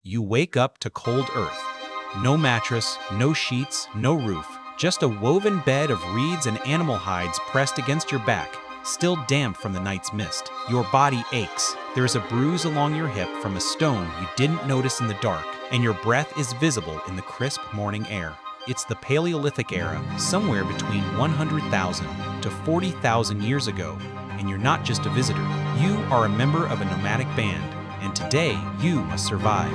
You wake up to cold earth. No mattress, no sheets, no roof, just a woven bed of reeds and animal hides pressed against your back, still damp from the night's mist. Your body aches. There is a bruise along your hip from a stone you didn't notice in the dark, and your breath is visible in the crisp morning air. It's the Paleolithic era, somewhere between 100,000 to 40,000 years ago, and you're not just a visitor. You are a member of a nomadic band, and today you must survive.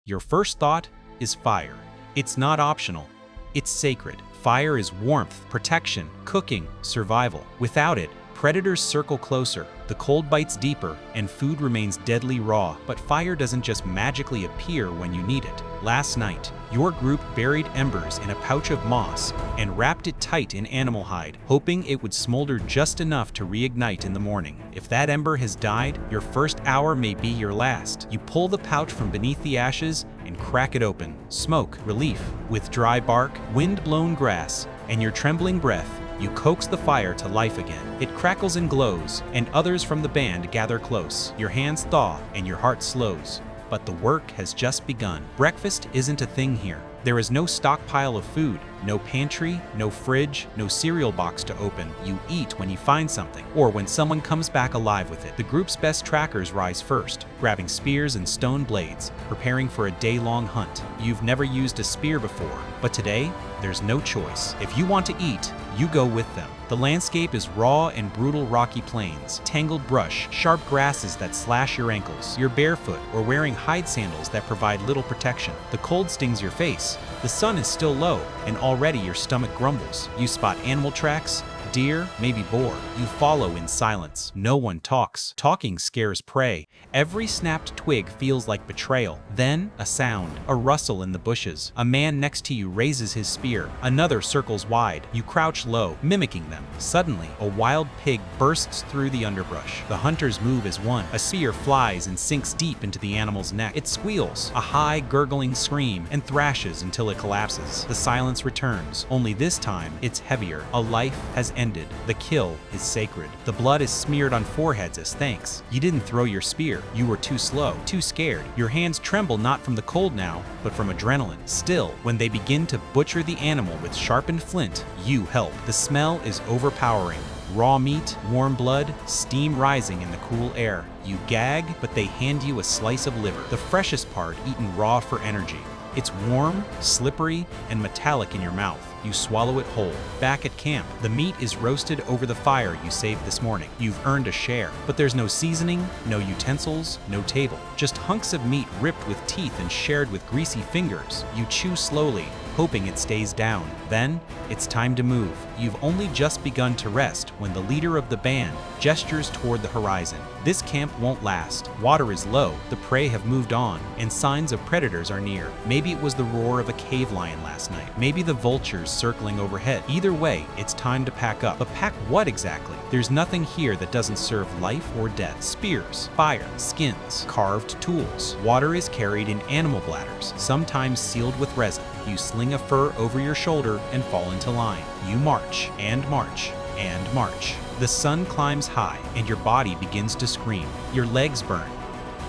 Your first thought is fire. It's not optional. It's sacred. Fire is warmth, protection, cooking, survival. Without it, predators circle closer, the cold bites deeper, and food remains deadly raw. But fire doesn't just magically appear when you need it. Last night, your group buried embers in a pouch of moss and wrapped it tight in animal hide, hoping it would smolder just enough to reignite in the morning. If that ember has died, your first hour may be your last. You pull the pouch from beneath the ashes and crack it open. Smoke, relief. With dry bark, wind-blown grass, and your trembling breath, you coax the fire to life again. It crackles and glows, and others from the band gather close. Your hands thaw, and your heart slows. But the work has just begun. Breakfast isn't a thing here. There is no stockpile of food, no pantry, no fridge, no cereal box to open. You eat when you find something, or when someone comes back alive with it. The group's best trackers rise first, grabbing spears and stone blades, preparing for a day-long hunt. You've never used a spear before, but today, there's no choice. If you want to eat, you go with them. The landscape is raw and brutal rocky plains, tangled brush, sharp grasses that slash your ankles. You're barefoot or wearing hide sandals that provide little protection. The cold stings your face. The sun is still low, and already your stomach grumbles. You spot animal tracks, deer, maybe boar. You follow in silence. No one talks. Talking scares prey. Every snapped twig feels like betrayal. Then, a sound, a rustle in the bushes. A man next to you raises his spear. Another circles wide. You crouch low, mimicking them. Suddenly, a wild pig bursts through the underbrush. The hunters move as one. A spear flies and sinks deep into the animal's neck. It squeals, a high, gurgling scream, and thrashes until it collapses. The silence returns, only this time, it's heavier. A life has ended. The kill is sacred. The blood is smeared on foreheads as thanks. You didn't throw your spear. You were too slow, too scared. Your hands tremble not from the cold now, but from adrenaline. Still, when they begin to butcher the animal with sharpened flint, you help. The smell is overpowering. Raw meat, warm blood, steam rising in the cool air. You gag, but they hand you a slice of liver, the freshest part eaten raw for energy. It's warm, slippery, and metallic in your mouth. You swallow it whole. Back at camp, the meat is roasted over the fire you saved this morning. You've earned a share, but there's no seasoning, no utensils, no table. Just hunks of meat ripped with teeth and shared with greasy fingers. You chew slowly, hoping it stays down. Then, it's time to move. You've only just begun to rest when the leader of the band gestures toward the horizon. This camp won't last. Water is low, the prey have moved on, and signs of predators are near. Maybe it was the roar of a cave lion last night. Maybe the vultures circling overhead. Either way, it's time to pack up. But pack what exactly? There's nothing here that doesn't serve life or death. Spears, fire, skins, carved tools. Water is carried in animal bladders, sometimes sealed with resin. You sling a fur over your shoulder and fall into line. You march, and march, and march. The sun climbs high, and your body begins to scream. Your legs burn.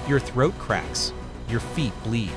Your throat cracks. Your feet bleed.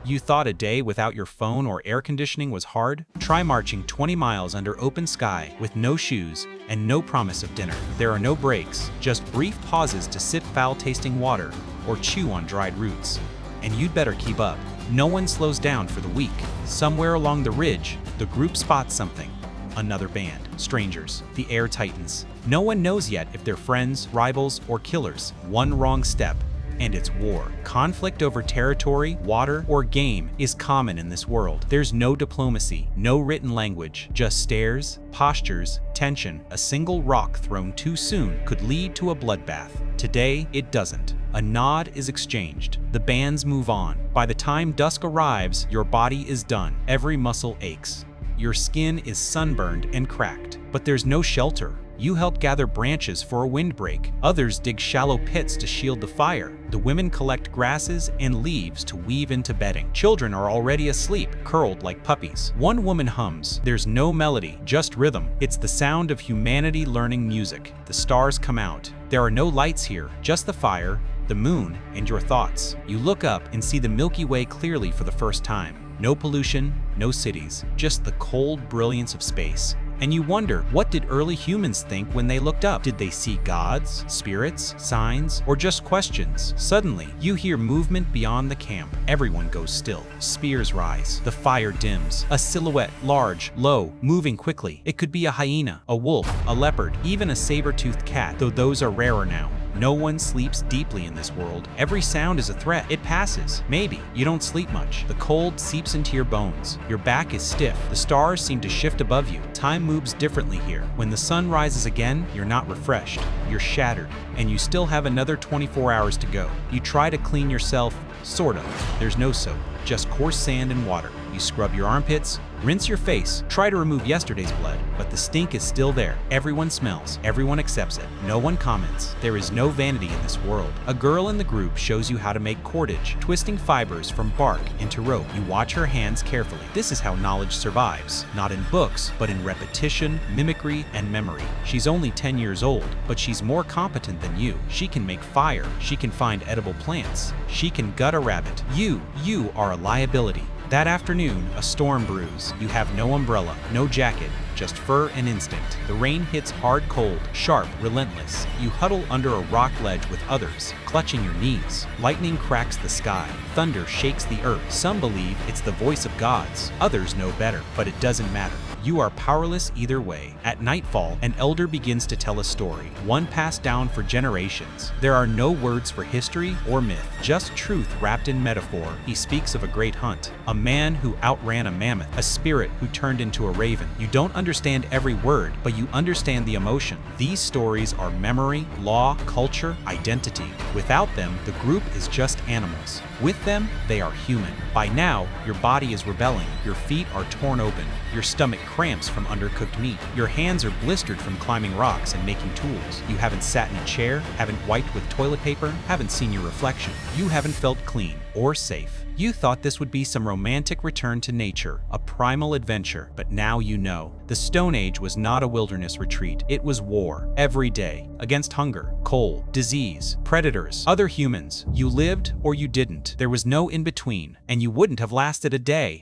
You thought a day without your phone or air conditioning was hard? Try marching 20 miles under open sky with no shoes and no promise of dinner. There are no breaks, just brief pauses to sip foul-tasting water or chew on dried roots. And you'd better keep up. No one slows down for the weak. Somewhere along the ridge, the group spots something. Another band. Strangers. The air tightens. No one knows yet if they're friends, rivals, or killers. One wrong step, and it's war. Conflict over territory, water, or game is common in this world. There's no diplomacy, no written language, just stares, postures, tension. A single rock thrown too soon could lead to a bloodbath. Today, it doesn't. A nod is exchanged. The bands move on. By the time dusk arrives, your body is done. Every muscle aches. Your skin is sunburned and cracked. But there's no shelter. You help gather branches for a windbreak. Others dig shallow pits to shield the fire. The women collect grasses and leaves to weave into bedding. Children are already asleep, curled like puppies. One woman hums. There's no melody, just rhythm. It's the sound of humanity learning music. The stars come out. There are no lights here, just the fire the moon, and your thoughts. You look up and see the Milky Way clearly for the first time. No pollution, no cities, just the cold brilliance of space. And you wonder, what did early humans think when they looked up? Did they see gods, spirits, signs, or just questions? Suddenly, you hear movement beyond the camp. Everyone goes still. Spears rise. The fire dims. A silhouette, large, low, moving quickly. It could be a hyena, a wolf, a leopard, even a saber-toothed cat, though those are rarer now. No one sleeps deeply in this world. Every sound is a threat. It passes. Maybe. You don't sleep much. The cold seeps into your bones. Your back is stiff. The stars seem to shift above you. Time moves differently here. When the sun rises again, you're not refreshed. You're shattered. And you still have another 24 hours to go. You try to clean yourself, sort of. There's no soap, just coarse sand and water. You scrub your armpits, rinse your face, try to remove yesterday's blood, but the stink is still there. Everyone smells, everyone accepts it, no one comments. There is no vanity in this world. A girl in the group shows you how to make cordage, twisting fibers from bark into rope. You watch her hands carefully. This is how knowledge survives, not in books, but in repetition, mimicry, and memory. She's only 10 years old, but she's more competent than you. She can make fire, she can find edible plants, she can gut a rabbit. You are a liability. That afternoon, a storm brews. You have no umbrella, no jacket, just fur and instinct. The rain hits hard, cold, sharp, relentless. You huddle under a rock ledge with others, clutching your knees. Lightning cracks the sky. Thunder shakes the earth. Some believe it's the voice of gods. Others know better, but it doesn't matter. You are powerless either way. At nightfall, an elder begins to tell a story, one passed down for generations. There are no words for history or myth, just truth wrapped in metaphor. He speaks of a great hunt, a man who outran a mammoth, a spirit who turned into a raven. You don't understand every word, but you understand the emotion. These stories are memory, law, culture, identity. Without them, the group is just animals. With them, they are human. By now, your body is rebelling. Your feet are torn open. Your stomach cramps from undercooked meat. Your hands are blistered from climbing rocks and making tools. You haven't sat in a chair, haven't wiped with toilet paper, haven't seen your reflection. You haven't felt clean or safe. You thought this would be some romantic return to nature, a primal adventure, but now you know. The Stone Age was not a wilderness retreat. It was war, every day, against hunger, cold, disease, predators, other humans. You lived or you didn't. There was no in-between, and you wouldn't have lasted a day.